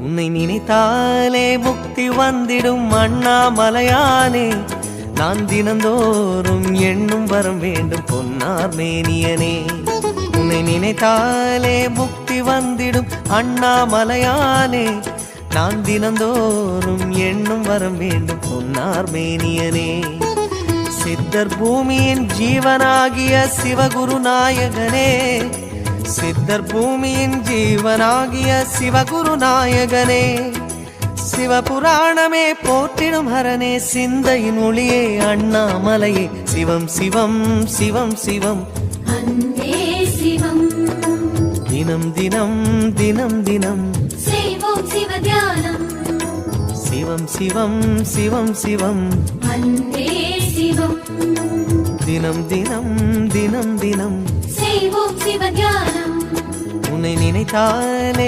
உன்னை நினைத்தாலே முக்தி வந்திடும் அண்ணாமலையானே, நான் தினந்தோறும் எண்ணும் வரம் வேண்டும் பொன்னார் மேனியனே. உன்னை நினைத்தாலே முக்தி வந்திடும் அண்ணாமலையானே, நான் தினந்தோறும் எண்ணும் வரம் வேண்டும் பொன்னார் மேனியனே. சித்தர் பூமியின் ஜீவனாகிய சிவகுரு நாயகனே, சித்தர் பூமியின் ஜீவனாகிய சிவகுரு நாயகனே, சிவபுராணமே போற்றிடும் ஹரனே, சிந்தையின் ஒளியே அண்ணாமலையே, சிவம் சிவம் சிவம் சிவம் அன்பே சிவம். தினம் தினம் தினம் தினம் செய்வோம் சிவ தியானம். சிவம் சிவம் சிவம் சிவம் அன்பே சிவம். தினம் தினம் தினம் தினம் செய்வோம் சிவ தியானம். உன்னை நினைத்தாலே